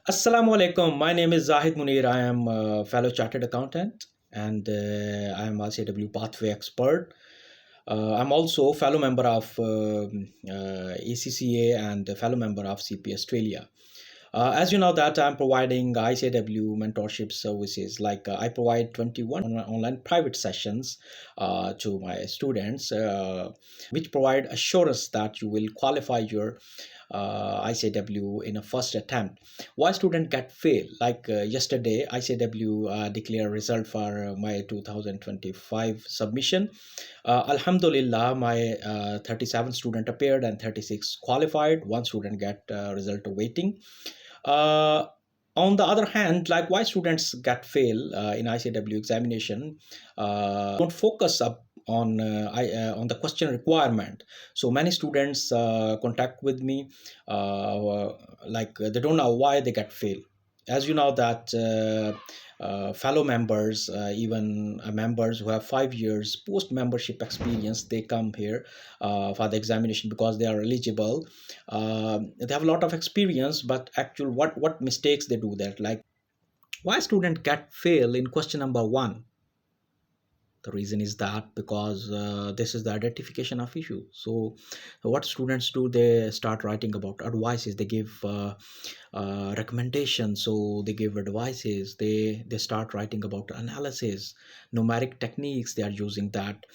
Assalamu alaikum. My name is Zahid Munir. I am a fellow chartered accountant and I am ICAEW Pathway expert. I'm also a fellow member of ACCA and a fellow member of CP Australia. As you know that I'm providing ICAEW mentorship services, like I provide 21 online private sessions to my students, which provide assurance that you will qualify your ICAEW in a first attempt. Why student get fail? Like yesterday, ICAEW declare result for my 2025 submission. Alhamdulillah, my 37 student appeared and 36 qualified. One student get result waiting. uh, on the other hand, like why students get fail in ICAEW examination, don't focus up on the question requirement. So many students contact with me, they don't know why they get fail. As you know that fellow members, even members who have 5 years post membership experience, they come here for the examination because they are eligible. They have a lot of experience, but actual what mistakes they do there, like why student get fail in question number one. The reason is that because this is the identification of issue. So what students do, they start writing about advices, they give recommendations, so they give advices, they start writing about analysis, numeric techniques, they are using that,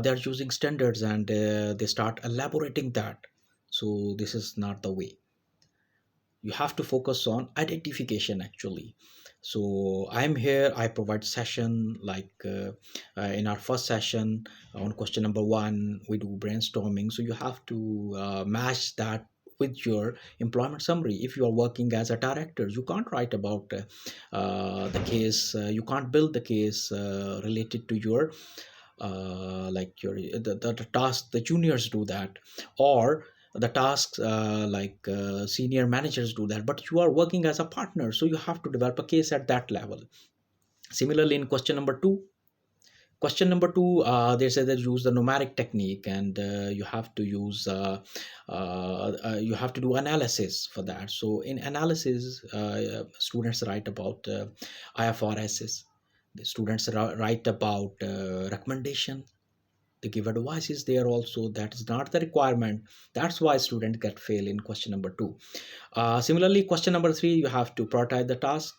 they are using standards, and they start elaborating that. So this is not the way. You have to focus on identification actually. So I'm here, I provide session, like in our first session on question number one we do brainstorming. So you have to match that with your employment summary. If you are working as a director, you can't write about the case, you can't build the case related to your like your the task the juniors do that, or the tasks senior managers do that, but you are working as a partner, so you have to develop a case at that level. Similarly, in question number two, they say that use the numeric technique, and you have to do analysis for that. So in analysis, students write about IFRSs. The students write about recommendation, they give advices there also. That is not the requirement. That's why students get fail in question number two. Similarly, question number three, you have to prioritize the task.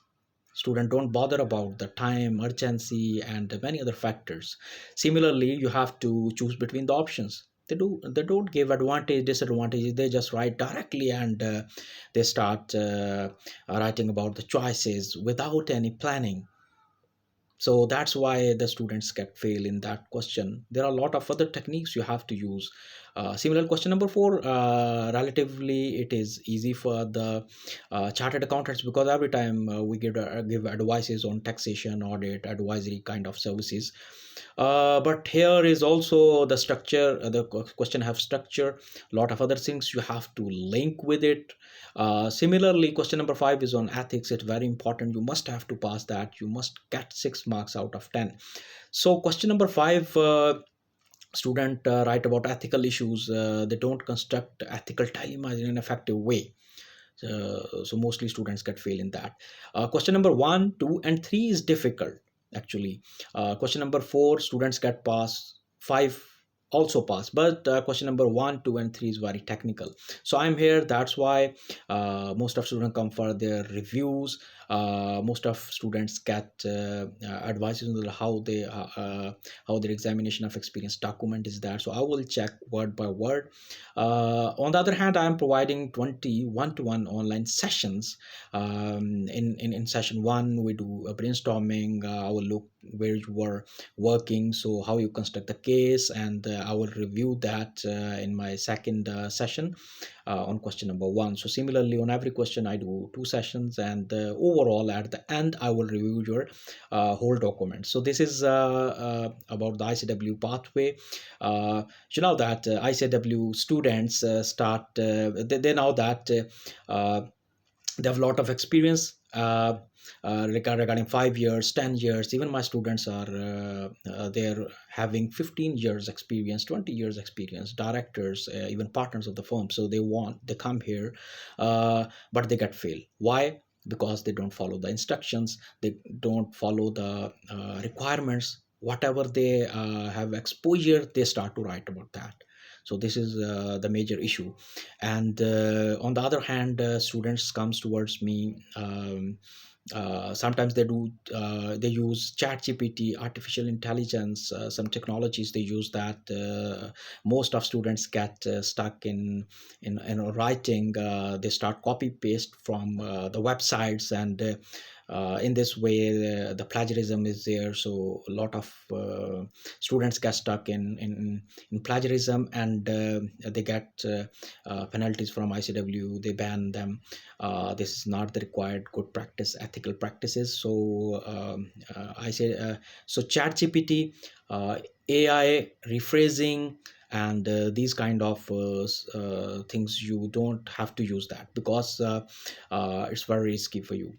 Student don't bother about the time, urgency, and many other factors. Similarly, you have to choose between the options. They don't give advantage, disadvantages, they just write directly, and they start writing about the choices without any planning. So that's why the students get fail in that question. There are a lot of other techniques you have to use. Similar question number four, relatively it is easy for the chartered accountants, because every time we give advices on taxation, audit, advisory kind of services. But here is also the structure, the question have structure, a lot of other things you have to link with it. Similarly, question number five is on ethics. It's very important, you must have to pass that, you must get 6 marks out of 10. So question number five, student write about ethical issues, they don't construct ethical dilemmas in an effective way. So mostly students get fail in that. Question number one, two, and three is difficult actually. Question number four, students get pass. Five also pass, but question number one, two, and three is very technical. So I'm here. That's why most of students come for their reviews. Most of students get advices on how their examination of experience document is there. So I will check word by word. On the other hand, I am providing 20 one-to-one online sessions. In session one, we do a brainstorming. I will look where you were working, so how you construct the case, and I will review that in my second session on question number one. So similarly, on every question, I do two sessions, and overall at the end, I will review your whole document. So this is about the ICAEW pathway. You know that ICAEW students they know that they have a lot of experience regarding 5 years, 10 years. Even my students are they're having 15 years experience, 20 years experience, directors, even partners of the firm. So they come here, but they get fail. Why? because they don't follow the instructions, they don't follow the requirements. Whatever they have exposure, they start to write about that. So this is the major issue. And on the other hand, students comes towards me, sometimes they use chat gpt, artificial intelligence, some technologies they use that most of students get stuck in writing. They start copy paste from the websites, and in this way the plagiarism is there. So a lot of students get stuck in plagiarism, and they get penalties from ICAEW. They ban them. This is not the required good practice, ethical practices. So I say, so chat gpt, AI rephrasing, and these kind of things, you don't have to use that, because it's very risky for you.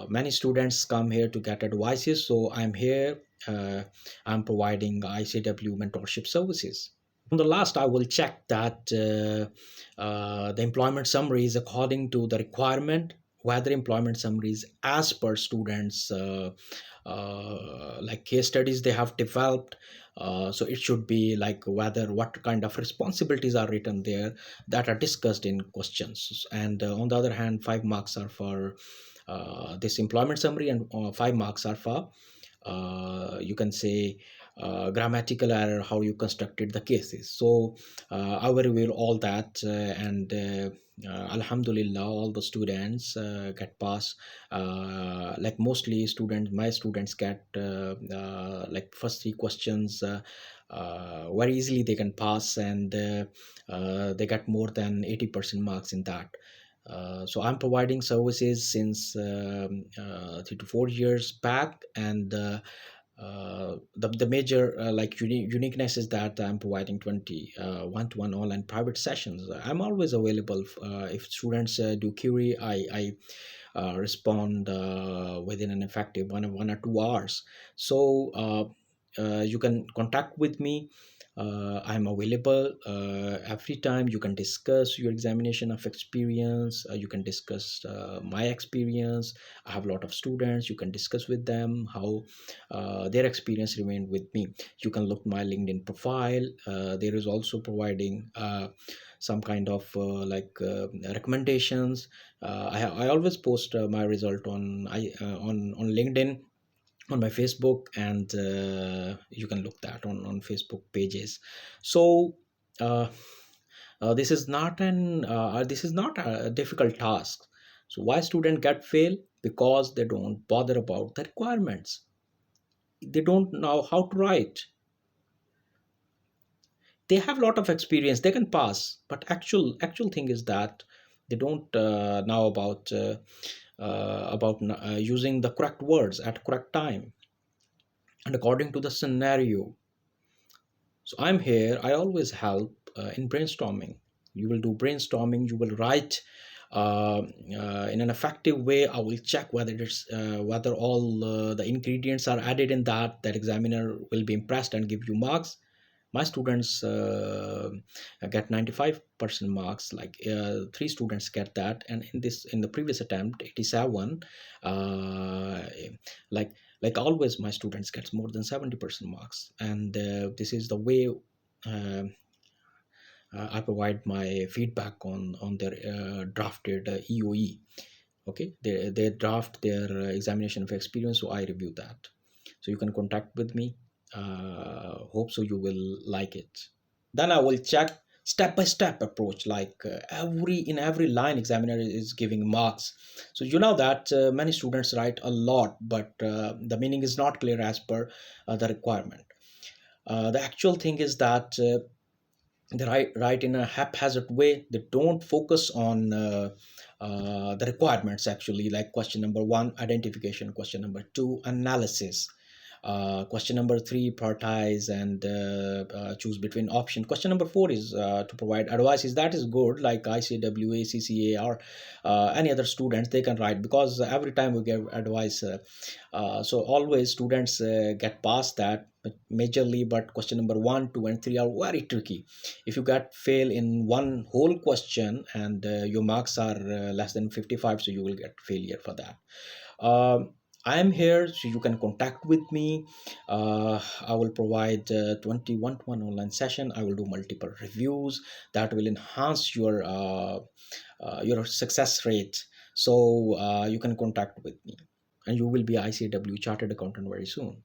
Many students come here to get advices, so I'm here. I'm providing ICAEW mentorship services. On the last, I will check that the employment summary is according to the requirement, whether employment summary is as per students like case studies they have developed. So it should be like whether what kind of responsibilities are written there that are discussed in questions. And on the other hand, 5 marks are for this employment summary, and 5 marks are for you can say grammatical error, how you constructed the cases. So I will reveal all that, and alhamdulillah, all the students get pass. Like mostly students, my students get like first 3 questions very easily they can pass, and they get more than 80% marks in that. So I'm providing services since 3 to 4 years back, and the major like uniqueness is that I'm providing 20 one-to-one online private sessions. I'm always available. If students do query, I respond within an effective 1 or 2 hours. So you can contact with me. I'm available every time. You can discuss your examination of experience. You can discuss my experience. I have a lot of students. You can discuss with them how their experience remained with me. You can look my LinkedIn profile. There is also providing some kind of recommendations. I always post my result on LinkedIn, on my Facebook, and you can look that on Facebook pages. So uh, this is not a difficult task. So why student get fail? Because they don't bother about the requirements. They don't know how to write. They have a lot of experience, they can pass, but actual thing is that they don't know about using the correct words at correct time and according to the scenario. So I'm here. I always help in brainstorming. You will do brainstorming. You will write in an effective way. I will check whether all the ingredients are added in that. That examiner will be impressed and give you marks. My students get 95% marks. Like 3 students get that, and in the previous attempt 87. uh, like always, my students gets more than 70% marks, and this is the way uh, I provide my feedback on their drafted EOE. Okay, they draft their examination of experience, so I review that. So you can contact with me. Hope so you will like it. Then I will check step by step approach, like every line examiner is giving marks. So you know that many students write a lot, but the meaning is not clear as per the requirement. The actual thing is that they write in a haphazard way. They don't focus on the requirements actually, like question number 1 identification, question number 2 analysis, Question number three, prioritize and choose between option. Question number four is to provide advice. Is that is good, like ICAEW, ACCA, or any other students, they can write, because every time we give advice, so always students get past that, but majorly. But question number one, two, and three are very tricky. If you get fail in one whole question and your marks are less than 55, so you will get failure for that. I am here, so you can contact with me. I will provide 21 to 1 online session. I will do multiple reviews that will enhance your success rate. So you can contact with me, and you will be ICAEW chartered accountant very soon.